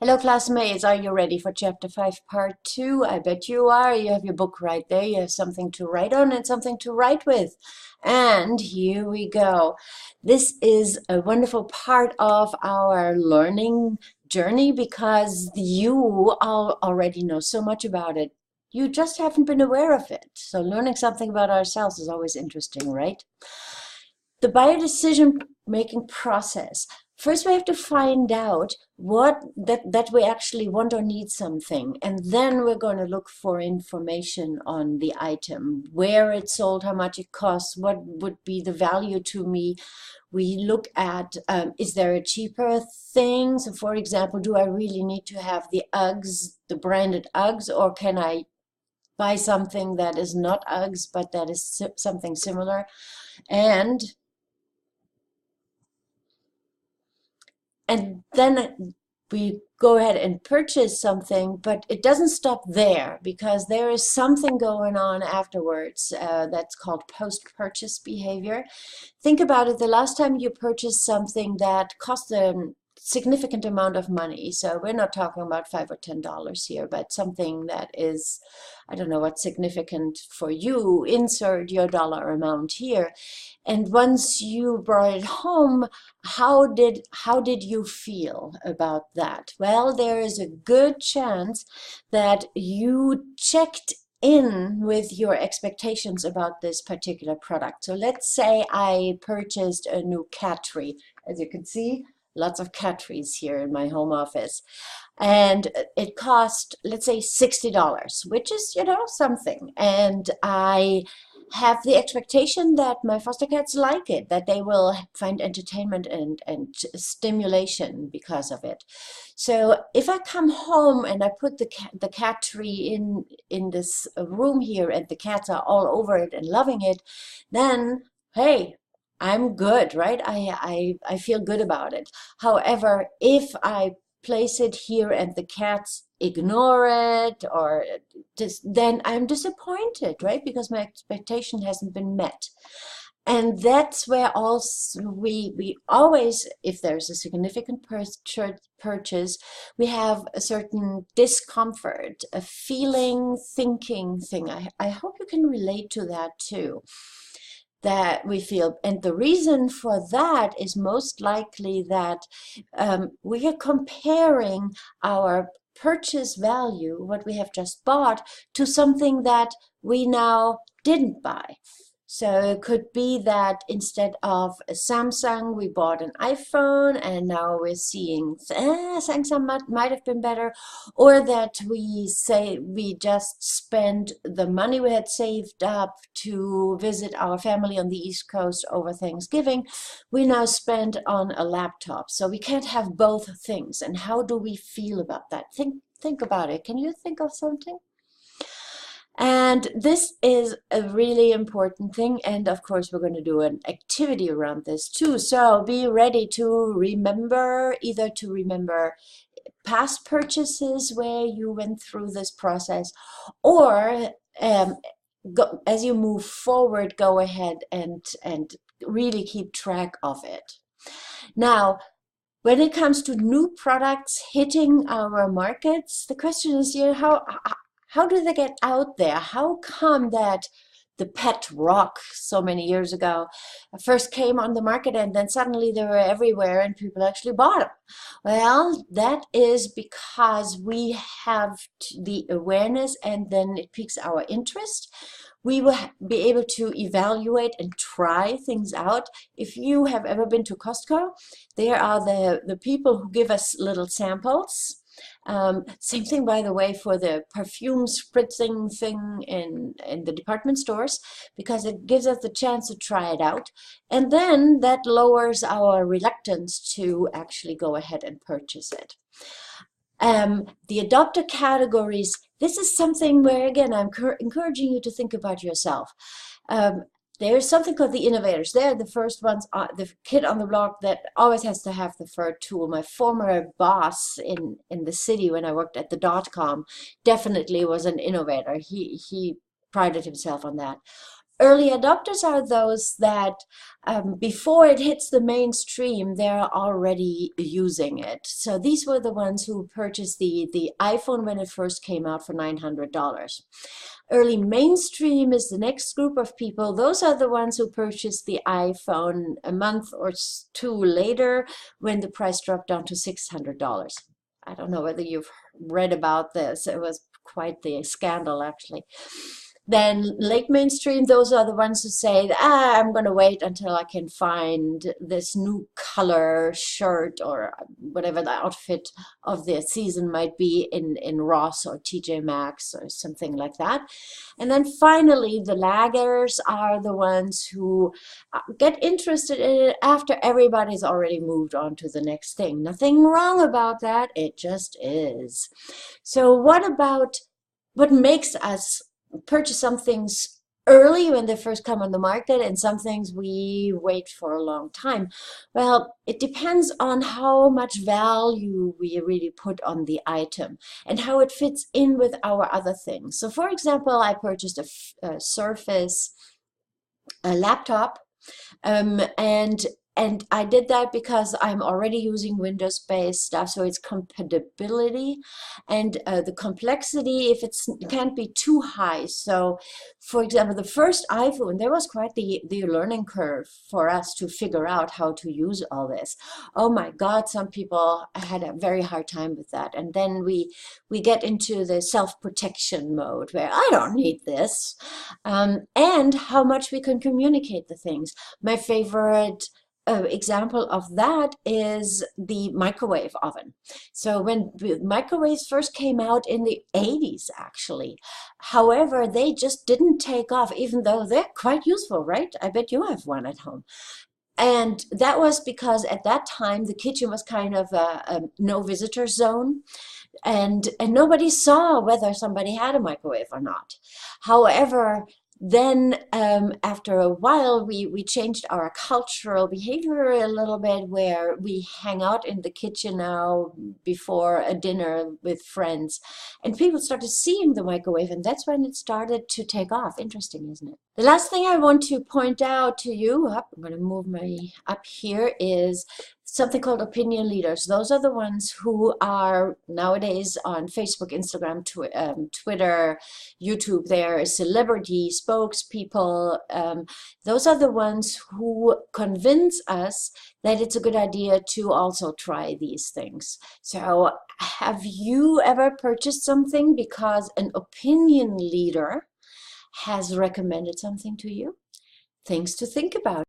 Hello, classmates. Are you ready for Chapter 5, Part 2? I bet you are. You have your book right there. You have something to write on and something to write with. And here we go. This is a wonderful part of our learning journey because you all already know so much about it. You just haven't been aware of it. So learning something about ourselves is always interesting, right? The biodecision making process. First, we have to find out that we actually want or need something, and then we're going to look for information on the item, where it's sold, how much it costs, what would be the value to me. We look at is there a cheaper thing? So, for example, do I really need to have the Uggs, the branded Uggs, or can I buy something that is not Uggs but that is something similar? And then we go ahead and purchase something, but it doesn't stop there because there is something going on afterwards that's called post-purchase behavior. Think about it, the last time you purchased something that cost a significant amount of money. So we're not talking about $5 or $10 here, but something that is, I don't know what's significant for you. Insert your dollar amount here. And once you brought it home, how did you feel about that? Well, there is a good chance that you checked in with your expectations about this particular product. So let's say I purchased a new cat tree. As you can see, lots of cat trees here in my home office. And it cost, let's say, $60, which is, something. And I have the expectation that my foster cats like it, that they will find entertainment and stimulation because of it. So if I come home and I put the cat tree in this room here and the cats are all over it and loving it, then hey, I'm good, right? I feel good about it. However, if I place it here and the cats ignore it or then I'm disappointed, right? Because my expectation hasn't been met. And that's where also we always, if there's a significant purchase, we have a certain discomfort, a feeling, thinking thing. I hope you can relate to that too, that we feel. And the reason for that is most likely that we are comparing our purchase value, what we have just bought, to something that we now didn't buy. So it could be that instead of a Samsung, we bought an iPhone, and now we're seeing Samsung might have been better, or that we say we just spent the money we had saved up to visit our family on the East Coast over Thanksgiving, we now spend on a laptop. So we can't have both things. And how do we feel about that? Think about it. Can you think of something? And this is a really important thing. And of course, we're going to do an activity around this too. So be ready to remember, either to remember past purchases where you went through this process, or as you move forward, go ahead and really keep track of it. Now, when it comes to new products hitting our markets, the question is, how do they get out there? How come that the pet rock so many years ago first came on the market and then suddenly they were everywhere and people actually bought them? Well, that is because we have the awareness and then it piques our interest. We will be able to evaluate and try things out. If you have ever been to Costco, there are the people who give us little samples. Same thing, by the way, for the perfume spritzing thing in the department stores, because it gives us the chance to try it out. And then that lowers our reluctance to actually go ahead and purchase it. The adopter categories, this is something where, again, I'm encouraging you to think about yourself. There's something called the innovators. They're the first ones, the kid on the block that always has to have the fur tool. My former boss in the city when I worked at the .com definitely was an innovator. He prided himself on that. Early adopters are those that before it hits the mainstream, they're already using it. So these were the ones who purchased the iPhone when it first came out for $900. Early mainstream is the next group of people. Those are the ones who purchased the iPhone a month or two later when the price dropped down to $600. I don't know whether you've read about this. It was quite the scandal, actually. Then late mainstream, those are the ones who say, I'm going to wait until I can find this new color shirt or whatever the outfit of the season might be in Ross or TJ Maxx or something like that. And then finally, the laggers are the ones who get interested in it after everybody's already moved on to the next thing. Nothing wrong about that. It just is. So what makes us purchase some things early when they first come on the market and some things we wait for a long time? Well, it depends on how much value we really put on the item and how it fits in with our other things. So for example, I purchased a Surface a laptop, and I did that because I'm already using Windows-based stuff, so it's compatibility and the complexity, if it can't be too high. So, for example, the first iPhone, there was quite the learning curve for us to figure out how to use all this. Oh my God, some people had a very hard time with that. And then we get into the self-protection mode where I don't need this, and how much we can communicate the things. My favorite example of that is the microwave oven. So when microwaves first came out in the 80s, actually, however, they just didn't take off, even though they're quite useful, right? I bet you have one at home. And that was because at that time, the kitchen was kind of a no visitor zone, and nobody saw whether somebody had a microwave or not. However, then after a while, we changed our cultural behavior a little bit, where we hang out in the kitchen now before a dinner with friends, and people started seeing the microwave, and that's when it started to take off. Interesting, isn't it? The last thing I want to point out to you, I'm going to move my up here, is something called opinion leaders. Those are the ones who are nowadays on Facebook, Instagram, Twitter, YouTube. They're celebrity spokespeople. Those are the ones who convince us that it's a good idea to also try these things. So have you ever purchased something because an opinion leader has recommended something to you? Things to think about.